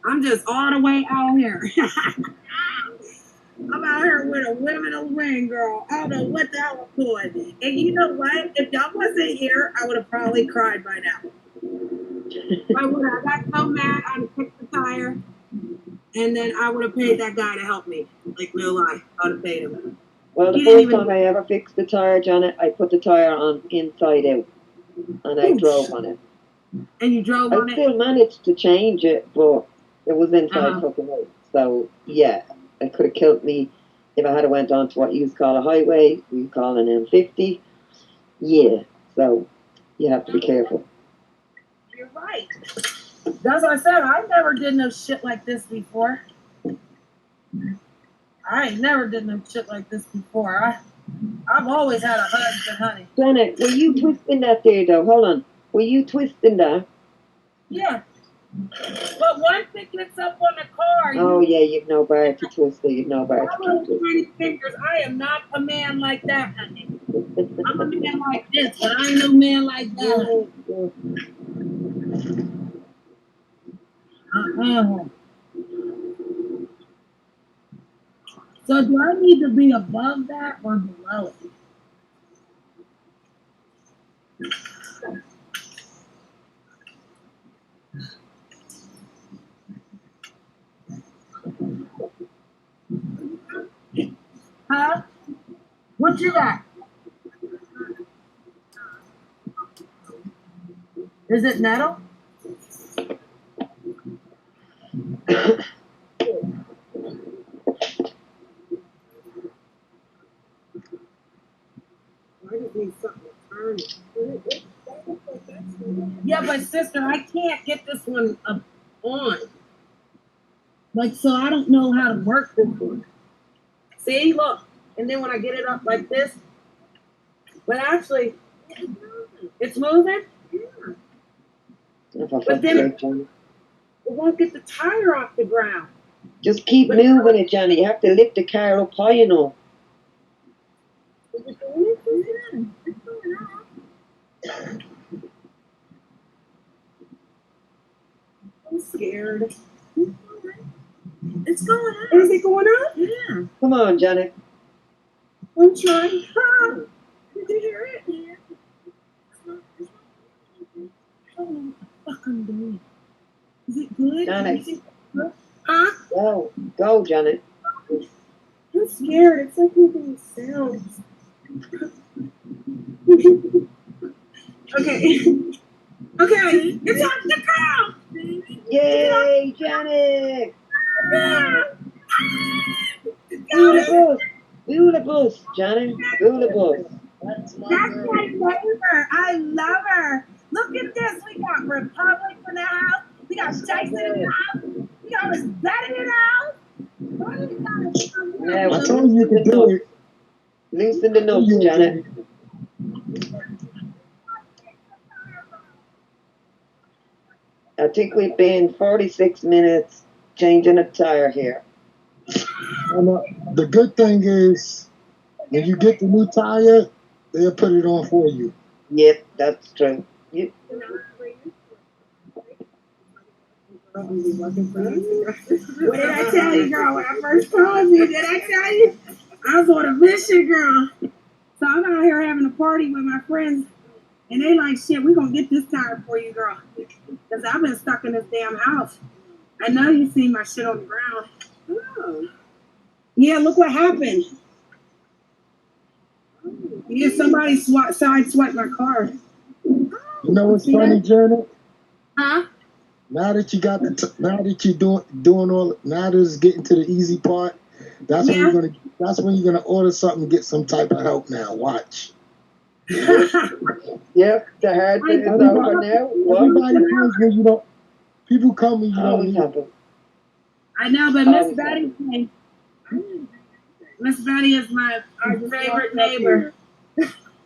I'm just all the way out here. I'm out here with a women of ring, girl. I don't know what the hell I'm doing. And you know what? If y'all wasn't here, I would have probably cried by now. I got so mad, I'd have kicked the tire, and then I would have paid that guy to help me. Like, no lie, I would have paid him. Well, the first time I ever fixed the tire, Janet, I put the tire on inside out, and I drove on it. And you drove on it? I still managed to change it, but it was inside fucking out. So, yeah, it could have killed me if I had went on to what you call a highway, we call an M50. Yeah, so you have to be careful. You're right. That's what I said. I never did no shit like this before. I ain't never did no shit like this before. I've always had a husband, honey. Janet, were you twisting that there, though? Hold on. Were you twisting that? Yeah. But once it gets up on the car... Oh, yeah, you've no bar to twist it. You've no bar to keep twisting. Fingers. I am not a man like that, honey. I'm a man like this, but I ain't no man like that. So do I need to be above that or below it? Huh? What you got? Is it metal? Yeah, but sister, I can't get this one up on. Like, so I don't know how to work this one. See, look. And then when I get it up like this, but actually, it's moving? Yeah. But then it won't get the tire off the ground. Just keep moving it, Johnny. You have to lift the car up high enough. Is it doing it? Yeah, it's going up. I'm scared. It's going up. Is it going up? Yeah. Come on, Janet. I'm trying. Did you hear it? Yeah. I don't know what the fuck I'm doing. Is it good? Janet. Huh? Go, Janet. I'm scared. It's like making sounds. Okay. Okay. It's off the ground. Yay, Janet. Yeah. Beautiful, Janet. Beautiful. That's my neighbor. I love her. Look at this. We got Republic in the house. We got Jason in the house. We got Miss Betty in the house. Yeah, I told you to do it. Loosen the nose, Janet. I think we've been 46 minutes changing a tire here. And the good thing is, when you get the new tire, they'll put it on for you. Yep, that's true. Yep. What did I tell you, girl, when I first called you? Did I tell you? I was on a mission, girl. So I'm out here having a party with my friends, and they like, shit, we're going to get this tire for you, girl. Because I've been stuck in this damn house. I know you seen my shit on the ground. Oh. Yeah, look what happened. Yeah, somebody sideswiped my car. You know what's funny, Janet? Huh? Now that you got now that you're doing all, now that it's getting to the easy part, that's when you're gonna order something and get some type of help. Now, watch. Yep, the hard bit is over now. Everybody comes when you don't. People come when you don't happen. I know, but Miss Betty, Miss Betty is our favorite neighbor.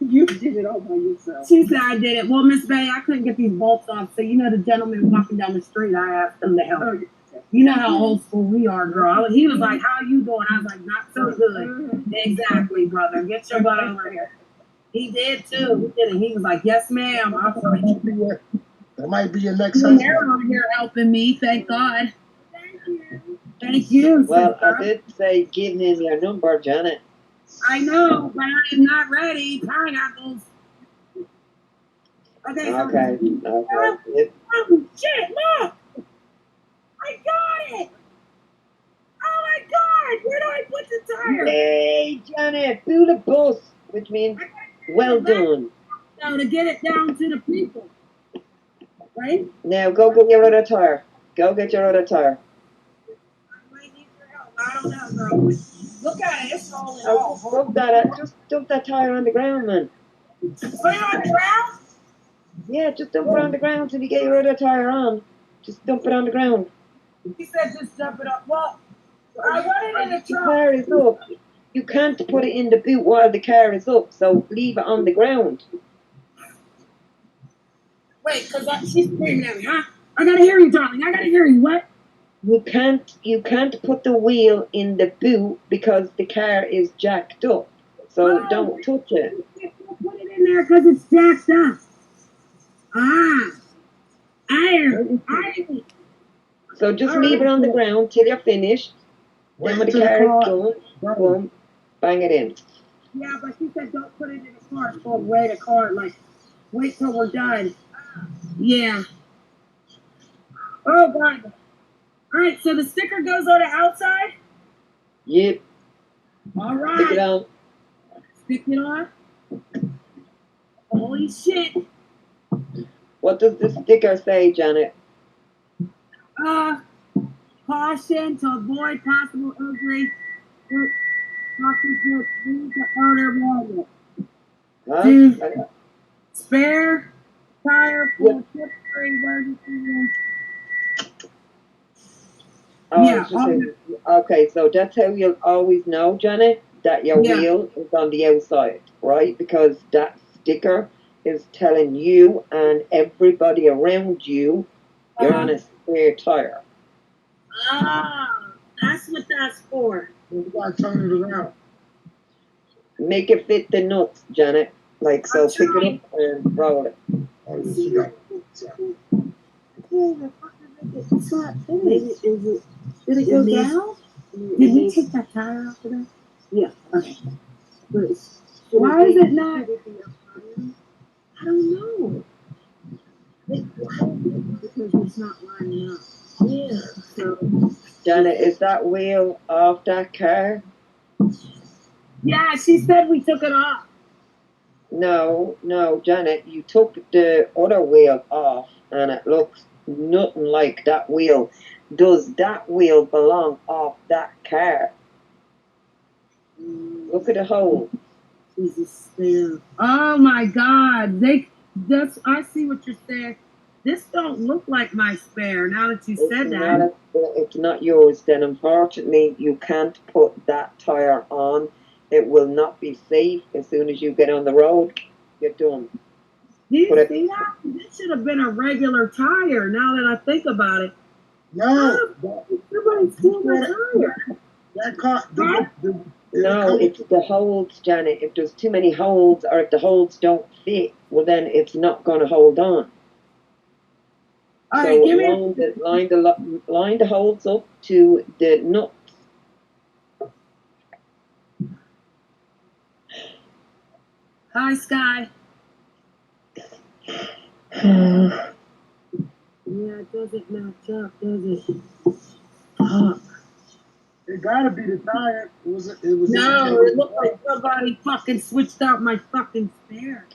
You did it all by yourself. She said I did it. Well, Miss Betty, I couldn't get these bolts off, so you know the gentleman walking down the street, I asked him to help. You know how old school we are, girl. He was like, "How you doing?" I was like, "Not so good." Exactly, brother. Get your butt over here. He did too. He did it. He was like, "Yes, ma'am." I was like, That might be your next They're husband. on here helping me, thank God. Thank you. Thank you, Well, sister. I did say give him your number, Janet. I know, but I am not ready. Pineapples. Okay, so Okay. Yep. oh shit, look! I got it! Oh my god! Where do I put the tire? Yay, Janet, do the bus, which means well done. So to get it down to the people. Right? Now go get your other tire. Go get your other tire. I might need your help. I don't know, girl. Look at it, it's rolling Oh, off. just dump that tire on the ground, man. Put it on the ground? Yeah, just dump it on the ground till you get your other tire on. Just dump it on the ground. He said just dump it up. Well, I want it in the The truck. car is up. You can't put it in the boot while the car is up, so leave it on the ground. Wait, because she's screaming at me, huh? I gotta hear you, darling. I gotta hear you. What? You can't put the wheel in the boot because the car is jacked up. So don't touch it. Put it in there because it's jacked up. Ah. Iron. So just leave it on the ground till you're finished. Then when the car is done, boom, bang it in. Yeah, but she said don't put it in the car. It's called wait a car. Like, wait till we're done. Yeah. Oh, God. All right, so the sticker goes on the outside? Yep. All right. Stick it on. Stick it on. Holy shit. What does the sticker say, Janet? Caution to avoid possible injury. Talking to the owner moment. Huh? Spare tire for temporary emergency. Oh, Yeah. Okay, so that's how you'll always know, Janet, that your wheel is on the outside, right? Because that sticker is telling you and everybody around you you're on a spare tire. Ah, that's what that's for. You gotta turn it around. Make it fit the nuts, Janet. Like, so pick it up and roll it. Oh, yes, you got It's not finished. Did it go down? Did we take that tire off of that? Yeah. Okay. Why is it not? I don't know. Because it's not lining up. Yeah. So. Janet, is that wheel off that car? Yeah, she said we took it off. No, Janet, you took the other wheel off and it looks nothing like that wheel. Does that wheel belong off that car? Look at the hole. Jesus, oh my God! I see what you're saying. This don't look like my spare. Now that you said that, it's not yours. Then unfortunately, you can't put that tire on. It will not be safe. As soon as you get on the road, you're done. Do you see that? This should have been a regular tire. Now that I think about it. No. Somebody stole my tire. That car. No, it's the holes, Janet. If there's too many holes or if the holes don't fit, well, then it's not going to hold on. All so right, line the holes up to the nuts. Hi, Sky. Yeah, it doesn't match up, does it? Fuck. It gotta be the tire. No, it looked like somebody fucking switched out my fucking spare.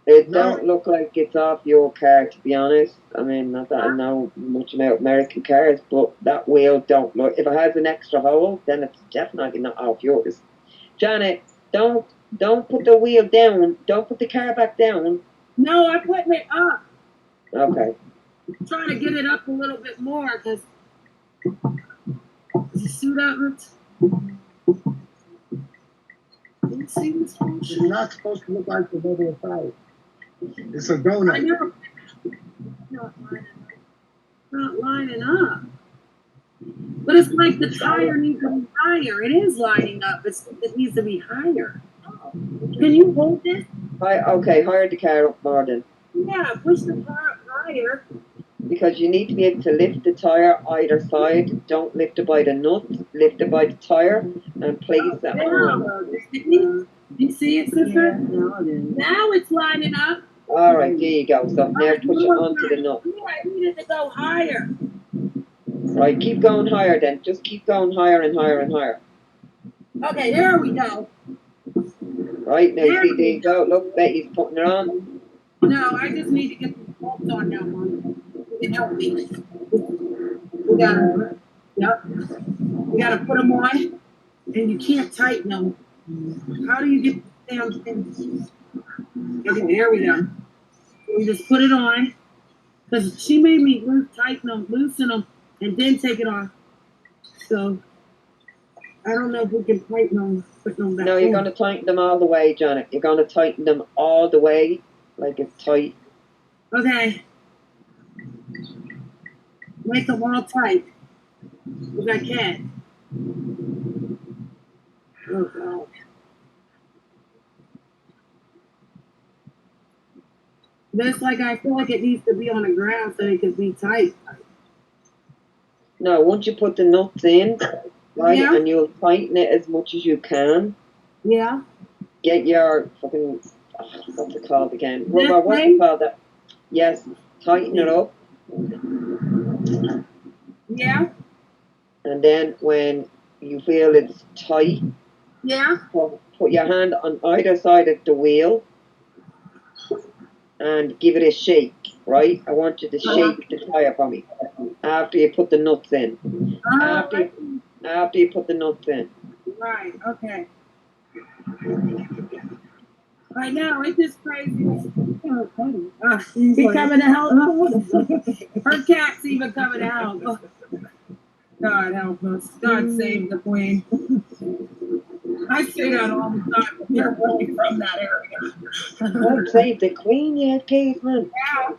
It don't look like it's off your car, to be honest. I mean, not that I know much about American cars, but that wheel don't look. If it has an extra hole, then it's definitely not off yours. Janet, don't put the wheel down. Don't put the car back down. No, I'm putting it up. Okay. I'm trying to get it up a little bit more because. You see that, Rich? You see this bullshit? It's not supposed to look like the regular tire. It's a donut. I know. Not lining up. But it's like the tire needs to be higher. It is lining up. It needs to be higher. Can you hold this? Okay, hire the car up more then. Yeah, push the car up higher. Because you need to be able to lift the tire either side. Don't lift it by the nut, lift it by the tire and place that on. You see it, sister? Now it's lining up. Alright, there you go. So now push it onto the nut. I needed to go higher. Right, keep going higher then. Just keep going higher and higher and higher. Okay, there we go. Right, now see, there you go. Look, Betty's putting it on. No, I just need to get the bolts on now, Mom. You can help me. We gotta, yep. We gotta put them on, and you can't tighten them. How do you get the damn thing? Okay, there we go. We just put it on, because she made me tighten them, loosen them, and then take it off. So, I don't know if we can tighten them, put them back No, you're going to tighten them all the way, Janet. You're going to tighten them all the way, like it's tight. Okay. Make them all tight, if I can. Oh, God. That's like, I feel like it needs to be on the ground so it can be tight. No, once you put the nuts in, right, Yeah. and you'll tighten it as much as you can. Yeah. Get your fucking, what's it called again? Rubber, what's it called? That? Yes, tighten it up. Yeah. And then when you feel it's tight, Yeah. put your hand on either side of the wheel and give it a shake, right? I want you to shake the tire for me after you put the nuts in. After you put the nuts in. Right, okay. I know, it's just crazy. He coming to help. Her cat's even coming out. God help us. God save the queen. I say that all the time. You're really from that area. God save the queen, you caveman.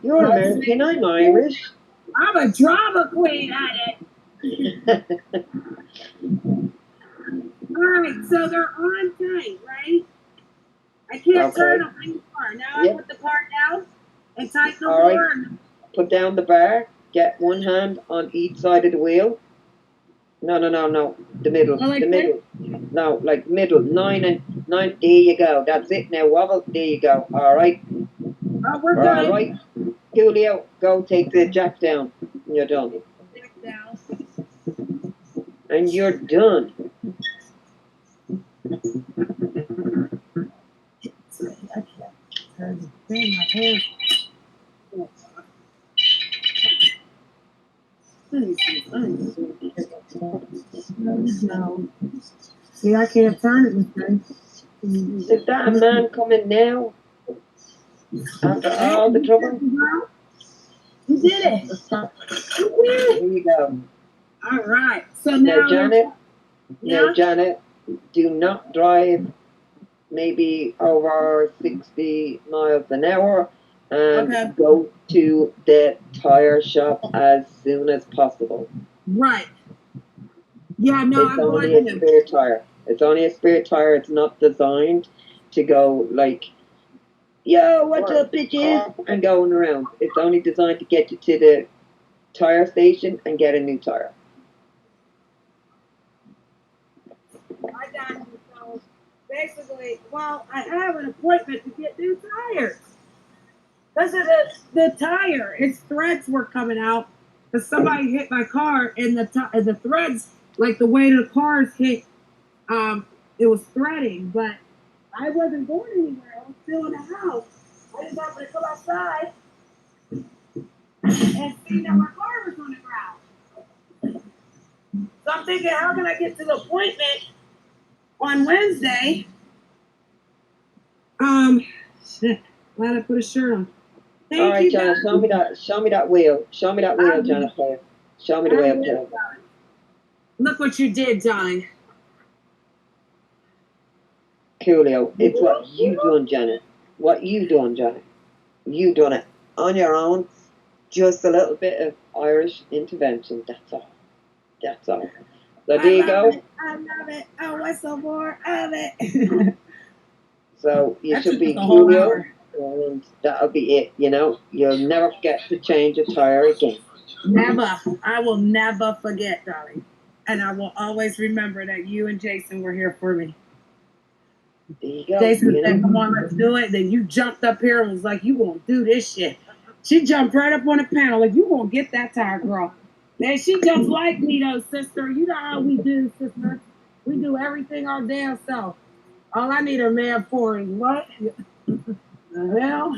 You're American, I'm Irish. I'm a drama queen at it. Alright, so they're on tight, right? I can't turn them anymore. Now I put the car down and tighten the bar. Put down the bar, get one hand on each side of the wheel. No. The middle. Like the middle. No, like middle. Nine. There you go. That's it now. Wobble. There you go. Alright. Oh, we're good. Alright. Julio, go take the jack down. You're done. Jack down. And you're done. I can't turn the thing. My hair. No. See, I can't turn it this thing. Is that a man coming now? After all the trouble? You did it. There you go. All right. So now, Janet, do not drive maybe over 60 miles an hour and go to the tire shop as soon as possible. Right. Yeah, no, it's only a spare tire. It's only a spare tire. It's not designed to go like, yo, what's up, bitches? And going around. It's only designed to get you to the tire station and get a new tire. I got it. So basically, well, I have an appointment to get new tires. Because of the tire, its threads were coming out. Because somebody hit my car and the threads, like the way the cars hit, it was threading. But I wasn't going anywhere. I was still in the house. I just happened to come outside and see that my car was on the ground. So I'm thinking, how can I get to the appointment on Wednesday? Shit. Glad I put a shirt on. All right, Janet, show me that wheel. Show me that wheel, Janet. Show me the wheel, Janet. Look what you did, Johnny. Coolio, it's what you doing, Janet. What you doing, Janet? You done it on your own. Just a little bit of Irish intervention. That's all. That's all. So there you go. I love it. I want some more of it. So you should be Coolio. And that'll be it, you know. You'll never forget to change a tire again. Never. I will never forget, darling. And I will always remember that you and Jason were here for me. There you go. Jason you said, know. come on, let's do it. Then you jumped up here and was like, you gonna do this shit. She jumped right up on the panel like, you gonna get that tire, girl. Then she just like me though, sister. You know how we do, sister. We do everything our damn self. All I need a man for is what? The hell?